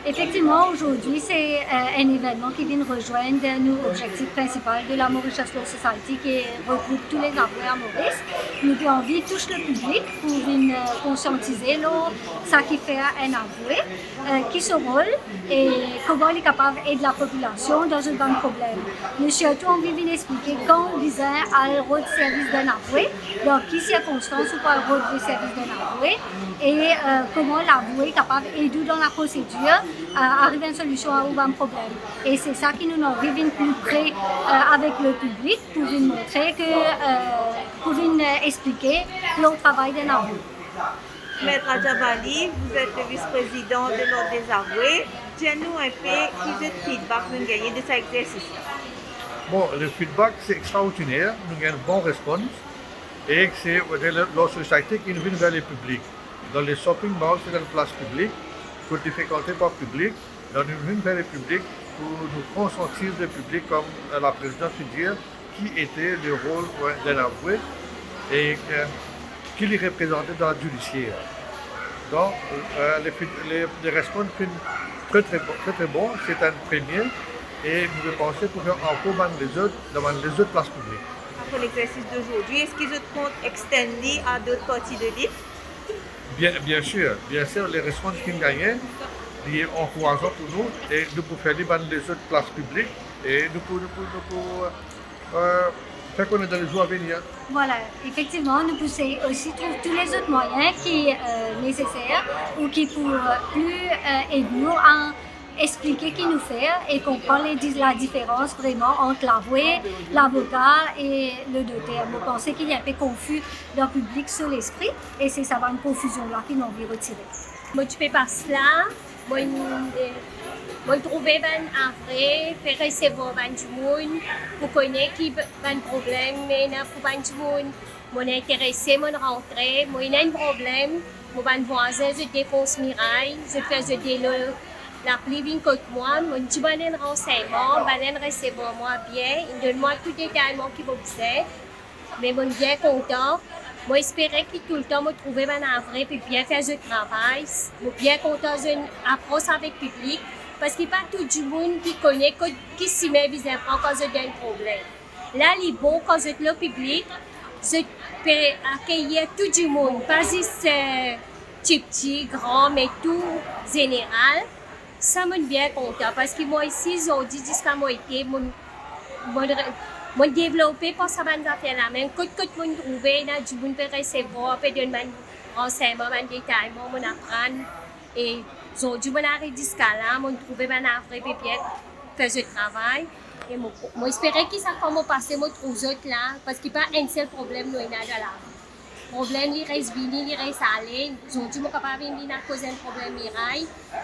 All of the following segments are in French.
Effectivement, aujourd'hui, c'est un événement qui vient rejoindre nos objectifs principaux de la Mauritius Law Society qui regroupe tous les avoués à Maurice. Nous avons envie de toucher le public pour venir conscientiser ce qui fait un avoué, qui se rôle et comment il est capable d'aider la population dans un grand problème. Nous surtout envie de expliquer quand on vise à le rôle de service d'un avoué, dans quelles circonstances on peut le rôle de service d'un avoué et comment l'avoué est capable d'aider dans la procédure arriver à une solution à un problème. Et c'est ça qui nous envie de plus près avec le public pour nous montrer que, pour nous expliquer le travail d'un avoué. Maître Adjabali, vous êtes le vice-président de l'Ordre des avoués. Dites-nous un peu quel feedback vous gagnez de cet exercice. Bon, le feedback c'est extraordinaire, nous avons une bonne réponse et c'est la société qui nous vient vers le public. Dans les shopping malls, c'est dans la place publique, pour être fréquenté par le public, nous venons vers le public pour nous conscientiser le public, comme la présidente dit, qui était le rôle d'un avoué et qui les représentait dans le judiciaire. Donc, les réponses sont très bons, c'est un premier et nous pensons pour faire encore devant les autres places publiques. Après l'exercice d'aujourd'hui, est-ce qu'ils comptent extender à d'autres parties de l'île? Bien sûr, les réponses qui ont gagné, ils sont encourageants pour nous et nous pouvons faire dans les autres places publiques et nous pouvons faire connaître dans les jours à venir. Voilà, effectivement, nous pouvons aussi trouver tous les autres moyens qui sont nécessaires ou qui pourraient plus aider nous à expliquer qui nous fait et comprendre la différence vraiment entre l'avoué, l'avocat et le notaire. Je pense qu'il y a un peu confus dans le public sur l'esprit et c'est ça, une confusion-là qu'ils ont envie de retirer. Moi, tu peux pas cela. Moi, trouver un vrai, faire recevoir du monde, pour connaître qui a un problème, mais pour du monde. Moi, intéressé, moi, rentrer, moi, il y a un problème. Moi, un voisin, je défonce miraille, je fais la pluie vient contre moi, moi, je donne un renseignement, je recevoir moi bien, il donne moi tout détaillement qui m'observe, mais moi, bien content. Moi, j'espérais que tout le temps, je trouvais un vrai, puis bien faire ce travail, moi, bien content d'une approche avec le public. Parce qu'il n'y a pas tout le monde qui connaît, qui s'y met bien quand il y a un problème. Là, il est bon quand je le public, je peux accueillir tout le monde, pas juste petit, grand, mais tout général. Ça me bien content parce que moi ici, j'ai dit jusqu'à moi été, mon développé pour ça va faire la même. Quand tout le monde trouve, là, du monde peut recevoir, peut donner un renseignement, un détail, mon apprendre. Et aujourd'hui, je arrive jusqu'à là, je trouve un vrai papier, faire ce travail. Et moi, j'espérais que ça va passer, moi, trouve autres là, parce qu'il n'y a pas un seul problème, nous, dans la vie. Le problème, il reste venu, il reste allé. Aujourd'hui, je suis capable de venir à cause d'un problème,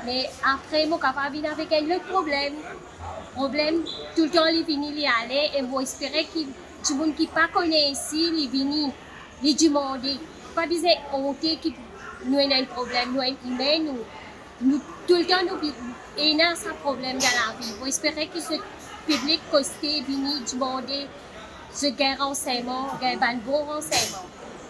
mais après, je suis capable de venir avec un autre problème. Le problème, tout le temps, il vient, il allé, et moi, j'espérais que tout le monde qui ne connaît pas ici, il vient, il demande. Pas besoin de honte que nous avons un problème, nous avons un humain, nous, tout le temps, nous avons un problème dans la vie. Moi, j'espérais que ce public costé, venu demander ce renseignement, un bon renseignement.